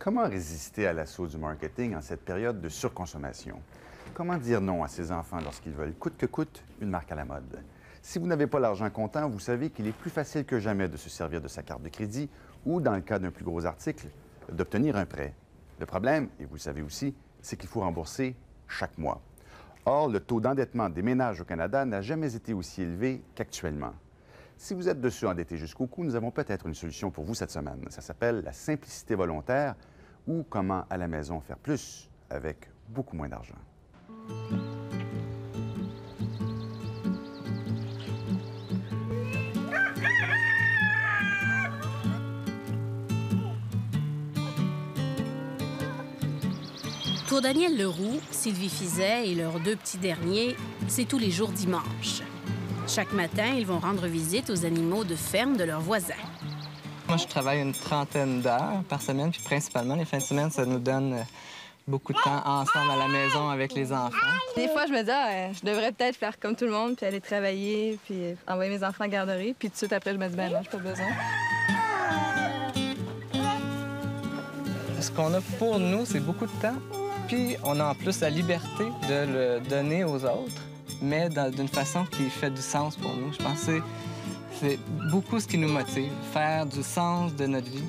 Comment résister à l'assaut du marketing en cette période de surconsommation? Comment dire non à ses enfants lorsqu'ils veulent coûte que coûte une marque à la mode? Si vous n'avez pas l'argent comptant, vous savez qu'il est plus facile que jamais de se servir de sa carte de crédit ou, dans le cas d'un plus gros article, d'obtenir un prêt. Le problème, et vous le savez aussi, c'est qu'il faut rembourser chaque mois. Or, le taux d'endettement des ménages au Canada n'a jamais été aussi élevé qu'actuellement. Si vous êtes de ceux endettés jusqu'au cou, nous avons peut-être une solution pour vous cette semaine. Ça s'appelle la simplicité volontaire ou comment à la maison faire plus avec beaucoup moins d'argent. Pour Daniel Leroux, Sylvie Fizet et leurs deux petits derniers, c'est tous les jours dimanche. Chaque matin, ils vont rendre visite aux animaux de ferme de leurs voisins. Moi, je travaille une trentaine d'heures par semaine, puis principalement, les fins de semaine, ça nous donne beaucoup de temps ensemble à la maison avec les enfants. Des fois, je me dis, je devrais peut-être faire comme tout le monde, puis aller travailler, puis envoyer mes enfants à la garderie. Puis tout de suite après, je me dis, ben non, j'ai pas besoin. Ce qu'on a pour nous, c'est beaucoup de temps. Puis on a en plus la liberté de le donner aux autres, mais d'une façon qui fait du sens pour nous. Je pense que c'est beaucoup ce qui nous motive, faire du sens de notre vie.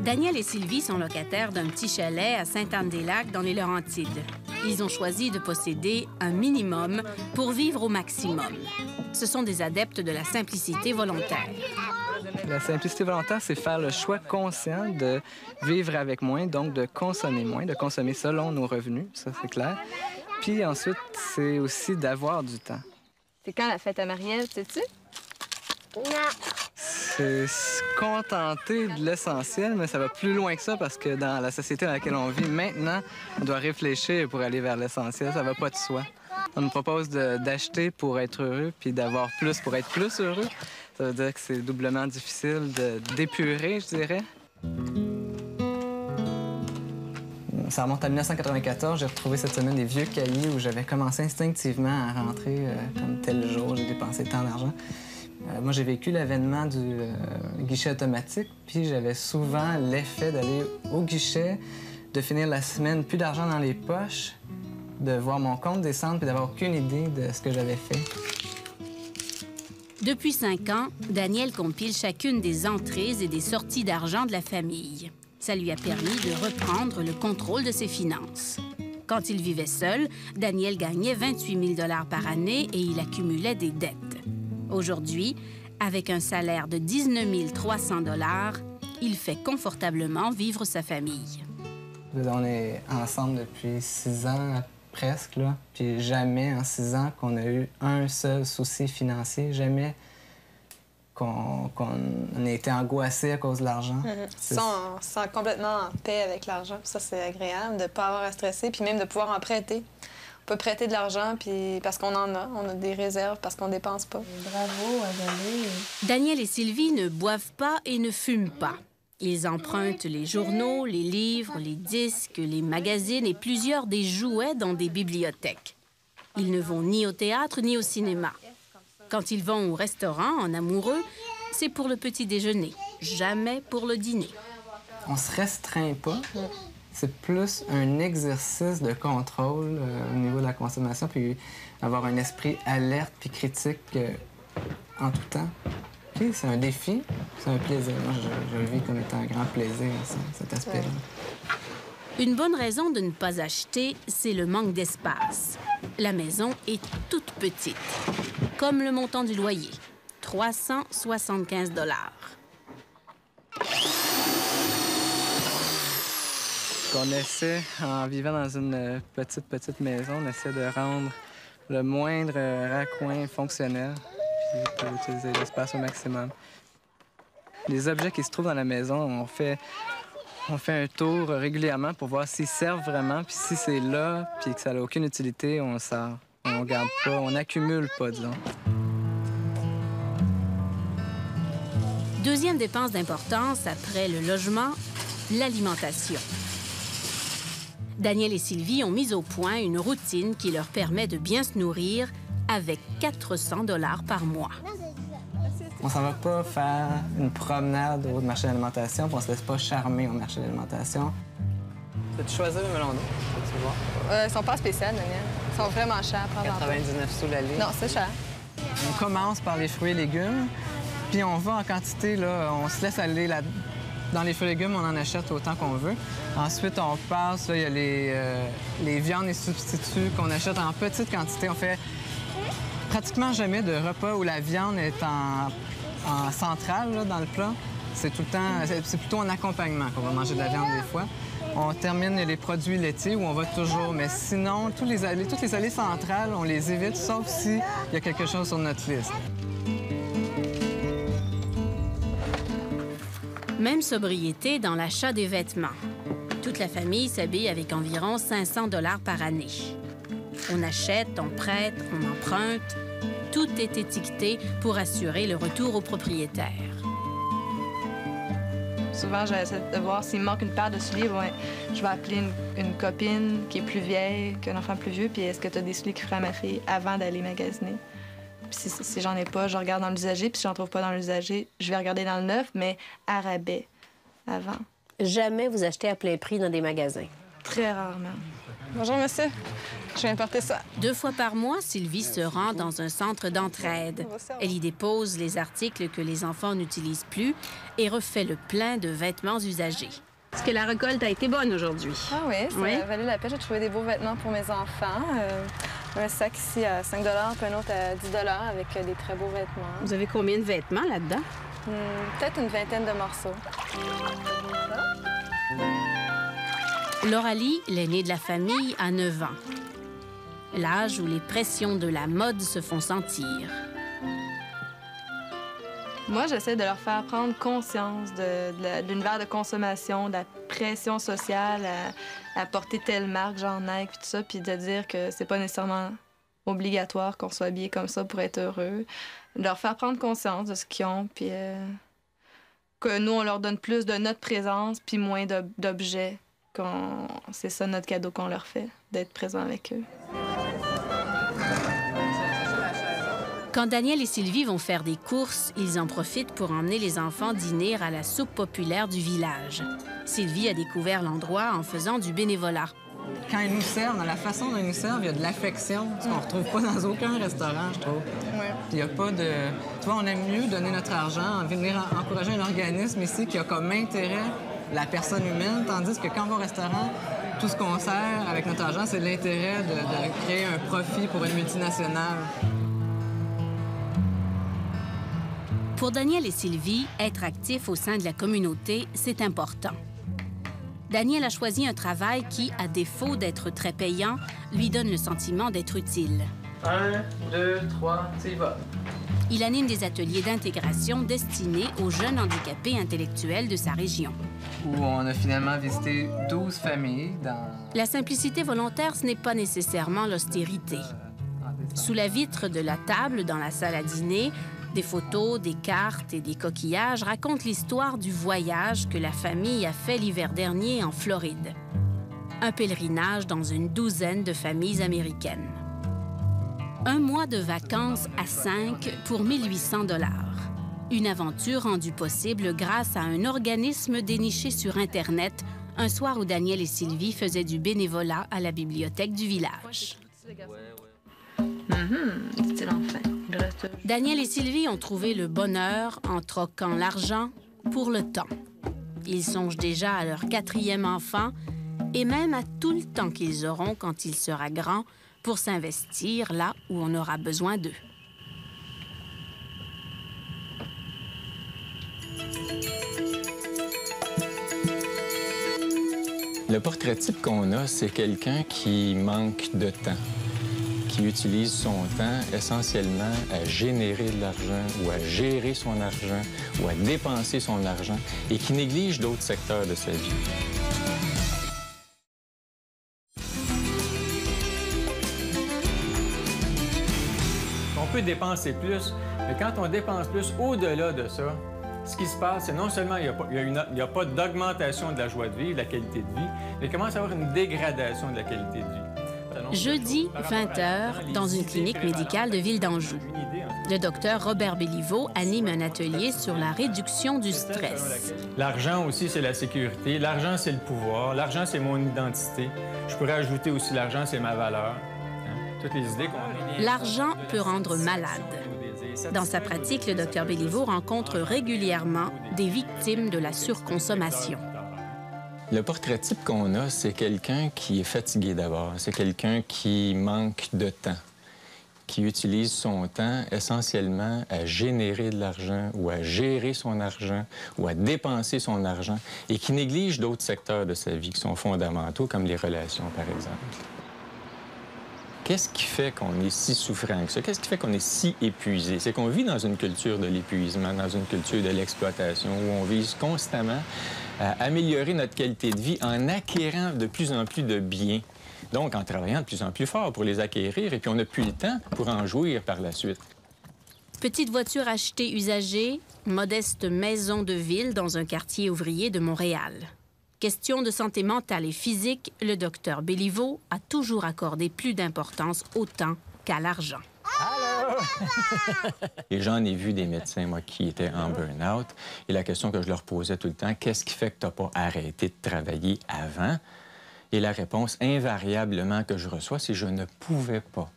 Daniel et Sylvie sont locataires d'un petit chalet à Sainte-Anne-des-Lacs dans les Laurentides. Ils ont choisi de posséder un minimum pour vivre au maximum. Ce sont des adeptes de la simplicité volontaire. La simplicité volontaire, c'est faire le choix conscient de vivre avec moins, donc de consommer moins, de consommer selon nos revenus, ça c'est clair. Puis ensuite, c'est aussi d'avoir du temps. C'est quand la fête à Marielle, sais-tu? Non. C'est se contenter de l'essentiel, mais ça va plus loin que ça parce que dans la société dans laquelle on vit maintenant, on doit réfléchir pour aller vers l'essentiel. Ça va pas de soi. On nous propose d'acheter pour être heureux puis d'avoir plus pour être plus heureux. Ça veut dire que c'est doublement difficile d'épurer, je dirais. Ça remonte à 1994. J'ai retrouvé cette semaine des vieux cahiers où j'avais commencé instinctivement à rentrer comme tel jour, j'ai dépensé tant d'argent. Moi, j'ai vécu l'avènement du guichet automatique, puis j'avais souvent l'effet d'aller au guichet, de finir la semaine plus d'argent dans les poches, de voir mon compte descendre puis d'avoir aucune idée de ce que j'avais fait. Depuis 5 ans, Daniel compile chacune des entrées et des sorties d'argent de la famille. Ça lui a permis de reprendre le contrôle de ses finances. Quand il vivait seul, Daniel gagnait 28 000 $ par année et il accumulait des dettes. Aujourd'hui, avec un salaire de 19 300 $, il fait confortablement vivre sa famille. On est ensemble depuis 6 ans presque, là. Puis jamais en 6 ans qu'on a eu un seul souci financier, jamais qu'on ait été angoissé à cause de l'argent. On se sent complètement en paix avec l'argent. Ça, c'est agréable de ne pas avoir à stresser, puis même de pouvoir en prêter. On peut prêter de l'argent puis parce qu'on en a. On a des réserves parce qu'on ne dépense pas. Bravo, Adèle. Daniel et Sylvie ne boivent pas et ne fument pas. Ils empruntent les journaux, les livres, les disques, les magazines et plusieurs des jouets dans des bibliothèques. Ils ne vont ni au théâtre ni au cinéma. Quand ils vont au restaurant en amoureux, c'est pour le petit déjeuner, jamais pour le dîner. On se restreint pas. C'est plus un exercice de contrôle au niveau de la consommation, puis avoir un esprit alerte puis critique en tout temps. Puis c'est un défi, c'est un plaisir. Moi, je le vis comme étant un grand plaisir, cet aspect-là. Une bonne raison de ne pas acheter, c'est le manque d'espace. La maison est toute petite, comme le montant du loyer, 375 $. On essaie, en vivant dans une petite maison, on essaie de rendre le moindre raccoin fonctionnel puis pour utiliser l'espace au maximum. Les objets qui se trouvent dans la maison, on fait un tour régulièrement pour voir s'ils servent vraiment, puis si c'est là, puis que ça n'a aucune utilité, on sort. On garde pas, on n'accumule pas, disons. Deuxième dépense d'importance après le logement, l'alimentation. Daniel et Sylvie ont mis au point une routine qui leur permet de bien se nourrir avec 400 $ par mois. On s'en va pas faire une promenade au marché d'alimentation, puis on se laisse pas charmer au marché d'alimentation. Peux-tu choisir le melon d'eau? Peux-tu voir? Ils sont pas spéciaux, Daniel. Ils sont vraiment chers à prendre en compte. 99 sous la livre. Non, c'est cher. On commence par les fruits et légumes, puis on va en quantité, là, on se laisse aller là. Dans les fruits et légumes, on en achète autant qu'on veut. Ensuite, on passe, là, il y a les viandes et substituts qu'on achète en petite quantité. On fait pratiquement jamais de repas où la viande est en centrale là, dans le plat. C'est tout le temps, c'est plutôt en accompagnement qu'on va manger de la viande des fois. On termine les produits laitiers où on va toujours, mais sinon, toutes les allées centrales, on les évite, sauf s'il y a quelque chose sur notre liste. Même sobriété dans l'achat des vêtements. Toute la famille s'habille avec environ 500 $ par année. On achète, on prête, on emprunte. Tout est étiqueté pour assurer le retour au propriétaire. Souvent, j'essaie de voir s'il me manque une paire de souliers. Ouais, je vais appeler une copine qui est plus vieille qu'un enfant plus vieux. Puis est-ce que tu as des souliers qui feraient à ma fille avant d'aller magasiner? Puis si j'en ai pas, je regarde dans l'usager. Puis si j'en trouve pas dans l'usager, je vais regarder dans le neuf, mais à rabais avant. Jamais vous achetez à plein prix dans des magasins? Très rarement. Bonjour, monsieur. Je viens porter ça. 2 fois par mois, Sylvie se rend dans un centre d'entraide. Elle y dépose les articles que les enfants n'utilisent plus et refait le plein de vêtements usagés. Est-ce que la récolte a été bonne aujourd'hui? Ah oui, ça a valu la peine. J'ai trouvé des beaux vêtements pour mes enfants. Un sac ici à 5 puis un autre à 10 avec des très beaux vêtements. Vous avez combien de vêtements là-dedans? Peut-être une vingtaine de morceaux. Lauralie, l'aînée de la famille, a 9 ans. L'âge où les pressions de la mode se font sentir. Moi, j'essaie de leur faire prendre conscience de l'univers de consommation, de la pression sociale à porter telle marque, genre Nike, puis tout ça, puis de dire que c'est pas nécessairement obligatoire qu'on soit habillé comme ça pour être heureux. De leur faire prendre conscience de ce qu'ils ont, puis que nous, on leur donne plus de notre présence, puis moins d'objets. C'est ça notre cadeau qu'on leur fait, d'être présent avec eux. Quand Daniel et Sylvie vont faire des courses, ils en profitent pour emmener les enfants dîner à la soupe populaire du village. Sylvie a découvert l'endroit en faisant du bénévolat. Quand ils nous servent, dans la façon dont ils nous servent, il y a de l'affection, ce qu'on ne retrouve pas dans aucun restaurant, je trouve. Ouais. Il n'y a pas de... Tu vois, on aime mieux donner notre argent, venir encourager un organisme ici qui a comme intérêt la personne humaine, tandis que quand on va au restaurant, tout ce qu'on sert avec notre argent, c'est l'intérêt de créer un profit pour une multinationale. Pour Daniel et Sylvie, être actifs au sein de la communauté, c'est important. Daniel a choisi un travail qui, à défaut d'être très payant, lui donne le sentiment d'être utile. 1, 2, 3, tu y vas. Il anime des ateliers d'intégration destinés aux jeunes handicapés intellectuels de sa région. Où on a finalement visité 12 familles dans... La simplicité volontaire, ce n'est pas nécessairement l'austérité. Sous la vitre de la table dans la salle à dîner, des photos, des cartes et des coquillages racontent l'histoire du voyage que la famille a fait l'hiver dernier en Floride. Un pèlerinage dans une douzaine de familles américaines. 1 mois de vacances à 5 pour 1 800 $. Une aventure rendue possible grâce à un organisme déniché sur Internet, un soir où Daniel et Sylvie faisaient du bénévolat à la bibliothèque du village. C'est l'enfant. Daniel et Sylvie ont trouvé le bonheur en troquant l'argent pour le temps. Ils songent déjà à leur 4e enfant et même à tout le temps qu'ils auront quand il sera grand pour s'investir là où on aura besoin d'eux. Le portrait type qu'on a, c'est quelqu'un qui manque de temps, qui utilise son temps essentiellement à générer de l'argent ou à gérer son argent ou à dépenser son argent et qui néglige d'autres secteurs de sa vie. On peut dépenser plus, mais quand on dépense plus au-delà de ça, ce qui se passe, c'est non seulement il n'y a pas d'augmentation de la joie de vivre, de la qualité de vie, mais il commence à y avoir une dégradation de la qualité de vie. Jeudi, 20 h, dans une clinique médicale de Ville d'Anjou. Le docteur Robert Béliveau anime un atelier sur la réduction du stress. L'argent aussi, c'est la sécurité. L'argent, c'est le pouvoir. L'argent, c'est mon identité. Je pourrais ajouter aussi l'argent, c'est ma valeur. Toutes les idées qu'on a. L'argent peut rendre malade. Dans sa pratique, le docteur Béliveau rencontre régulièrement des victimes de la surconsommation. Le portrait type qu'on a, c'est quelqu'un qui est fatigué d'abord. C'est quelqu'un qui manque de temps, qui utilise son temps essentiellement à générer de l'argent ou à gérer son argent ou à dépenser son argent et qui néglige d'autres secteurs de sa vie qui sont fondamentaux, comme les relations, par exemple. Qu'est-ce qui fait qu'on est si souffrant que ça? Qu'est-ce qui fait qu'on est si épuisé? C'est qu'on vit dans une culture de l'épuisement, dans une culture de l'exploitation, où on vise constamment à améliorer notre qualité de vie en acquérant de plus en plus de biens. Donc, en travaillant de plus en plus fort pour les acquérir, et puis on n'a plus le temps pour en jouir par la suite. Petite voiture achetée usagée, modeste maison de ville dans un quartier ouvrier de Montréal. Question de santé mentale et physique, le docteur Béliveau a toujours accordé plus d'importance au temps qu'à l'argent. Allô? Et j'en ai vu des médecins, moi, qui étaient en burn-out. Et la question que je leur posais tout le temps, qu'est-ce qui fait que tu n'as pas arrêté de travailler avant? Et la réponse invariablement que je reçois, c'est « je ne pouvais pas ».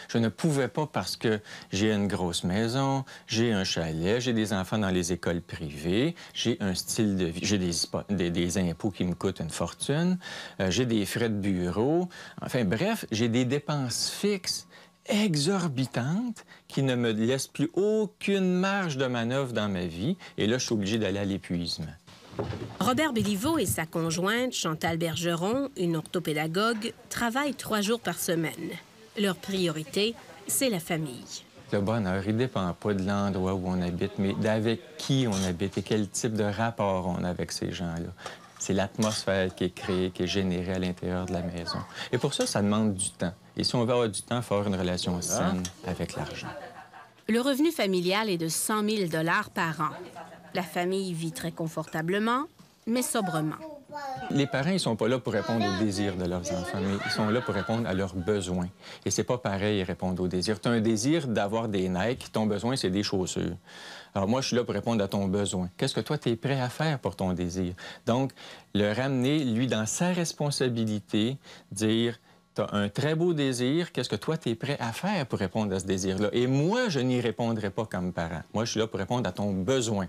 Je ne pouvais pas parce que j'ai une grosse maison, j'ai un chalet, j'ai des enfants dans les écoles privées, j'ai un style de vie, j'ai des impôts qui me coûtent une fortune, j'ai des frais de bureau. Enfin, bref, j'ai des dépenses fixes exorbitantes qui ne me laissent plus aucune marge de manœuvre dans ma vie. Et là, je suis obligé d'aller à l'épuisement. Robert Béliveau et sa conjointe, Chantal Bergeron, une orthopédagogue, travaillent 3 jours par semaine. Leur priorité, c'est la famille. Le bonheur, il ne dépend pas de l'endroit où on habite, mais d'avec qui on habite et quel type de rapport on a avec ces gens-là. C'est l'atmosphère qui est créée, qui est générée à l'intérieur de la maison. Et pour ça, ça demande du temps. Et si on veut avoir du temps, il faut avoir une relation saine avec l'argent. Le revenu familial est de 100 000 $ par an. La famille vit très confortablement, mais sobrement. Les parents, ils sont pas là pour répondre aux désirs de leurs enfants, mais ils sont là pour répondre à leurs besoins. Et c'est pas pareil, répondre aux désirs. Tu as un désir d'avoir des Nike, ton besoin, c'est des chaussures. Alors moi, je suis là pour répondre à ton besoin. Qu'est-ce que toi, tu es prêt à faire pour ton désir? Donc, le ramener, lui, dans sa responsabilité, dire... Tu as un très beau désir, qu'est-ce que toi, tu es prêt à faire pour répondre à ce désir-là? Et moi, je n'y répondrai pas comme parent. Moi, je suis là pour répondre à ton besoin.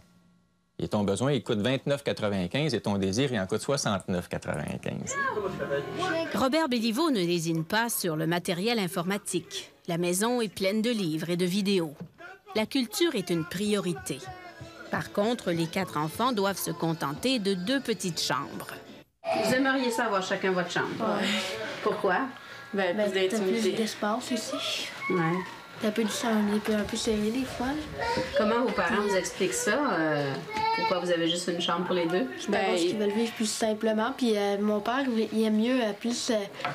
Et ton besoin, il coûte 29,95 et ton désir, il en coûte 69,95. Robert Béliveau ne lésine pas sur le matériel informatique. La maison est pleine de livres et de vidéos. La culture est une priorité. Par contre, les 4 enfants doivent se contenter de 2 petites chambres. Vous aimeriez ça avoir chacun votre chambre? Ouais. Pourquoi? T'as plus d'espace aussi. Ouais. T'as un peu serré des fois. Comment vos parents vous expliquent ça? Pourquoi vous avez juste une chambre pour les 2? Parce qu'ils veulent vivre plus simplement. Puis mon père, il aime mieux plus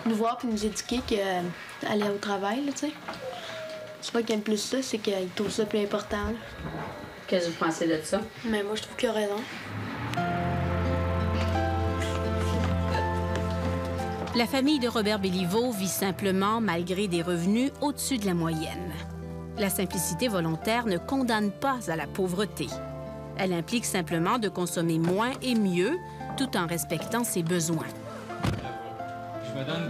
nous voir puis nous éduquer qu'aller au travail, tu sais. C'est pas qu'il aime plus ça, c'est qu'il trouve ça plus important. Là. Qu'est-ce que vous pensez de ça? Mais moi, je trouve qu'il a raison. La famille de Robert Béliveau vit simplement malgré des revenus au-dessus de la moyenne. La simplicité volontaire ne condamne pas à la pauvreté. Elle implique simplement de consommer moins et mieux, tout en respectant ses besoins.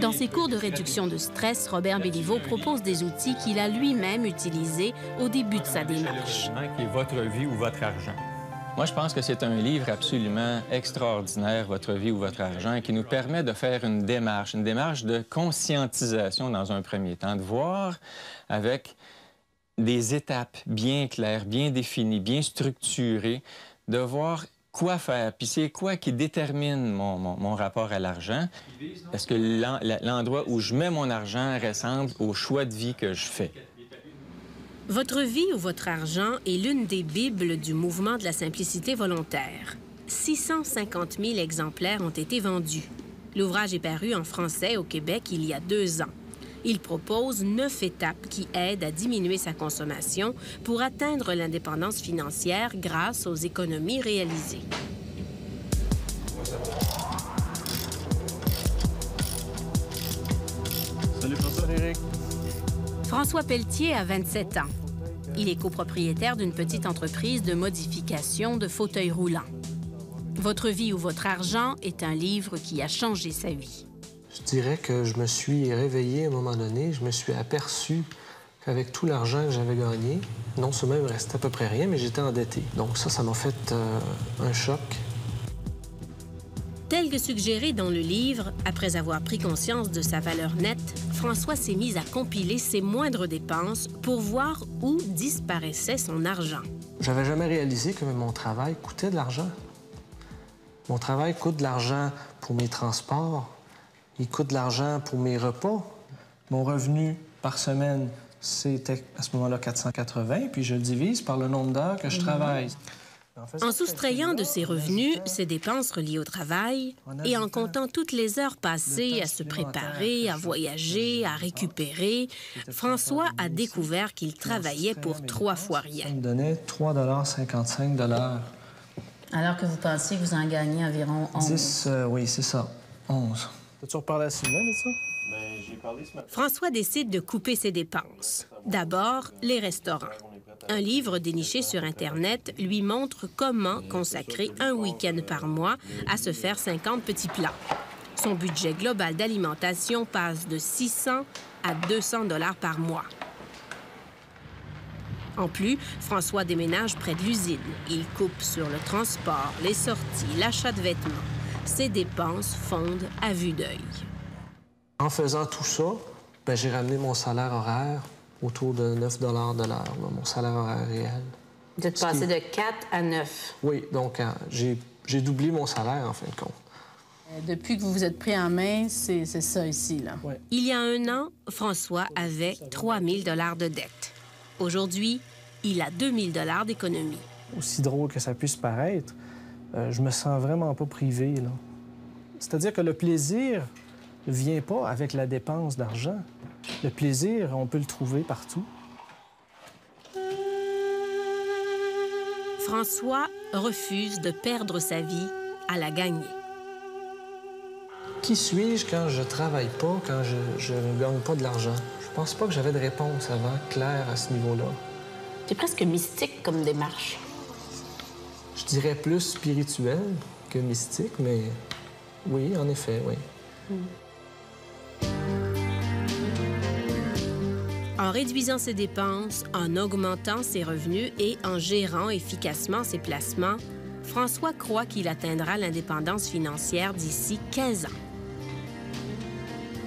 Dans ses cours de réduction de stress, Robert Béliveau propose des outils qu'il a lui-même utilisés au début de sa démarche. Qui est votre vie ou votre argent. Moi, je pense que c'est un livre absolument extraordinaire, Votre vie ou votre argent, qui nous permet de faire une démarche de conscientisation dans un premier temps, de voir avec des étapes bien claires, bien définies, bien structurées, de voir quoi faire, puis c'est quoi qui détermine mon rapport à l'argent. Est-ce que l'endroit où je mets mon argent ressemble au choix de vie que je fais? Votre vie ou votre argent est l'une des bibles du mouvement de la simplicité volontaire. 650 000 exemplaires ont été vendus. L'ouvrage est paru en français au Québec il y a 2 ans. Il propose 9 étapes qui aident à diminuer sa consommation pour atteindre l'indépendance financière grâce aux économies réalisées. Salut François, Éric. François Pelletier a 27 ans. Il est copropriétaire d'une petite entreprise de modification de fauteuils roulants. Votre vie ou votre argent est un livre qui a changé sa vie. Je dirais que je me suis réveillé à un moment donné. Je me suis aperçu qu'avec tout l'argent que j'avais gagné, non seulement il me restait à peu près rien, mais j'étais endetté. Donc ça m'a fait un choc. Tel que suggéré dans le livre, après avoir pris conscience de sa valeur nette, François s'est mis à compiler ses moindres dépenses pour voir où disparaissait son argent. J'avais jamais réalisé que mon travail coûtait de l'argent. Mon travail coûte de l'argent pour mes transports, il coûte de l'argent pour mes repas. Mon revenu par semaine, c'était à ce moment-là 480, puis je le divise par le nombre d'heures que je travaille. En soustrayant de ses revenus ses dépenses reliées au travail et en comptant toutes les heures passées à se préparer, à voyager, à récupérer, François a découvert qu'il travaillait pour 3 fois rien. Ça me donnait 3,55 $. Alors que vous pensiez que vous en gagnez environ 11. 10, oui, c'est ça. 11. As-tu reparlé à Sylvain de ça? François décide de couper ses dépenses. D'abord, les restaurants. Un livre déniché sur Internet lui montre comment consacrer un week-end par mois à se faire 50 petits plats. Son budget global d'alimentation passe de 600 à 200 $ par mois. En plus, François déménage près de l'usine. Il coupe sur le transport, les sorties, l'achat de vêtements. Ses dépenses fondent à vue d'œil. En faisant tout ça, j'ai ramené mon salaire horaire autour de 9 $ de l'heure, mon salaire horaire réel. Vous êtes passé de 4 à 9. Oui, donc j'ai doublé mon salaire, en fin de compte. Depuis que vous vous êtes pris en main, c'est ça ici, là. Oui. Il y a 1 an, François avait 3 000 $ de dette. Aujourd'hui, il a 2 000 $ d'économie. Aussi drôle que ça puisse paraître, je me sens vraiment pas privé, là. C'est-à-dire que le plaisir ne vient pas avec la dépense d'argent. Le plaisir, on peut le trouver partout. François refuse de perdre sa vie à la gagner. Qui suis-je quand je travaille pas, quand je ne gagne pas de l'argent? Je pense pas que j'avais de réponse avant claire à ce niveau-là. C'est presque mystique comme démarche. Je dirais plus spirituel que mystique, mais oui, en effet, oui. En réduisant ses dépenses, en augmentant ses revenus et en gérant efficacement ses placements, François croit qu'il atteindra l'indépendance financière d'ici 15 ans.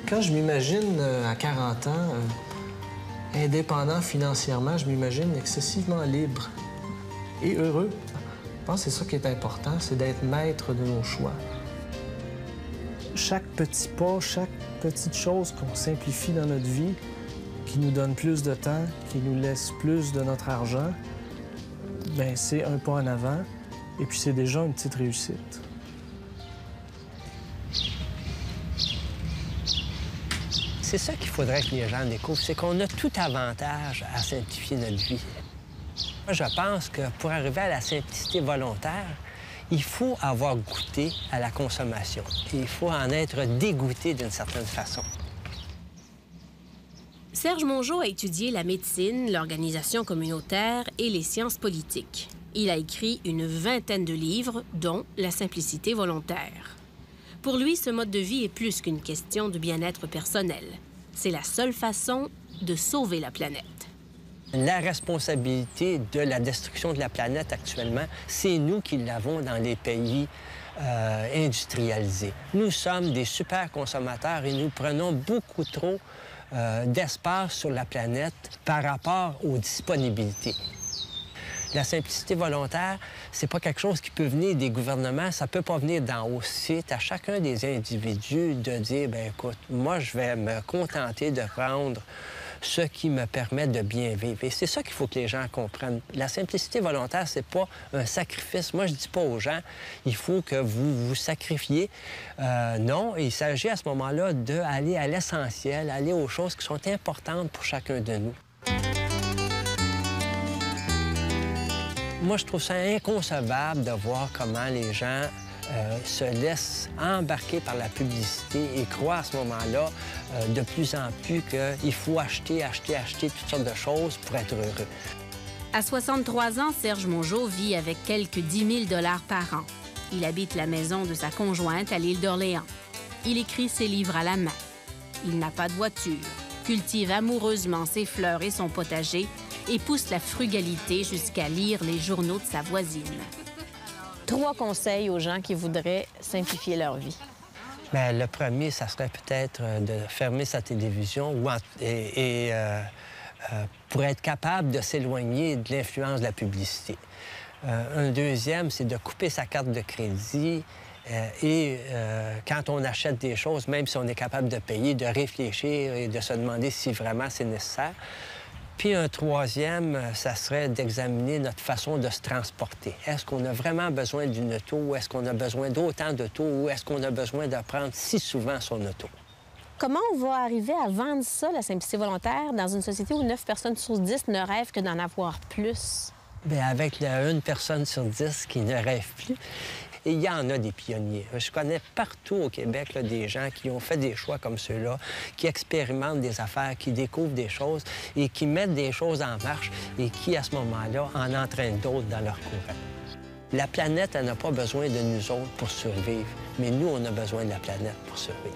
Quand je m'imagine à 40 ans, indépendant financièrement, je m'imagine excessivement libre et heureux. Je pense que c'est ça qui est important, c'est d'être maître de nos choix. Chaque petit pas, chaque petite chose qu'on simplifie dans notre vie, qui nous donne plus de temps, qui nous laisse plus de notre argent, bien, c'est un pas en avant, et puis c'est déjà une petite réussite. C'est ça qu'il faudrait que les gens découvrent, c'est qu'on a tout avantage à simplifier notre vie. Moi, je pense que pour arriver à la simplicité volontaire, il faut avoir goûté à la consommation. Et il faut en être dégoûté d'une certaine façon. Serge Mongeau a étudié la médecine, l'organisation communautaire et les sciences politiques. Il a écrit une 20aine de livres, dont La simplicité volontaire. Pour lui, ce mode de vie est plus qu'une question de bien-être personnel. C'est la seule façon de sauver la planète. La responsabilité de la destruction de la planète actuellement, c'est nous qui l'avons dans les pays industrialisés. Nous sommes des super consommateurs et nous prenons beaucoup trop d'espace sur la planète par rapport aux disponibilités. La simplicité volontaire, c'est pas quelque chose qui peut venir des gouvernements, ça peut pas venir d'en haut. C'est à chacun des individus de dire, bien écoute, moi je vais me contenter de prendre ce qui me permet de bien vivre. Et c'est ça qu'il faut que les gens comprennent. La simplicité volontaire, c'est pas un sacrifice. Moi, je dis pas aux gens, il faut que vous vous sacrifiez. Non, il s'agit à ce moment-là d'aller à l'essentiel, aller aux choses qui sont importantes pour chacun de nous. Moi, je trouve ça inconcevable de voir comment les gens se laissent embarquer par la publicité et croient à ce moment-là de plus en plus qu'il faut acheter toutes sortes de choses pour être heureux. À 63 ans, Serge Mongeau vit avec quelques 10 000 $ par an. Il habite la maison de sa conjointe à l'île d'Orléans. Il écrit ses livres à la main. Il n'a pas de voiture, cultive amoureusement ses fleurs et son potager et pousse la frugalité jusqu'à lire les journaux de sa voisine. 3 conseils aux gens qui voudraient simplifier leur vie. Bien, le premier, ça serait peut-être de fermer sa télévision pour être capable de s'éloigner de l'influence de la publicité. Un deuxième, c'est de couper sa carte de crédit quand on achète des choses, même si on est capable de payer, de réfléchir et de se demander si vraiment c'est nécessaire. Puis un troisième, ça serait d'examiner notre façon de se transporter. Est-ce qu'on a vraiment besoin d'une auto? Est-ce qu'on a besoin d'autant d'auto? Ou est-ce qu'on a besoin de prendre si souvent son auto? Comment on va arriver à vendre ça, la simplicité volontaire, dans une société où 9 personnes sur 10 ne rêvent que d'en avoir plus? Bien, avec une personne sur 10 qui ne rêve plus, et il y en a des pionniers. Je connais partout au Québec là, des gens qui ont fait des choix comme ceux-là, qui expérimentent des affaires, qui découvrent des choses et qui mettent des choses en marche et qui, à ce moment-là, en entraînent d'autres dans leur courant. La planète, elle n'a pas besoin de nous autres pour survivre, mais nous, on a besoin de la planète pour survivre.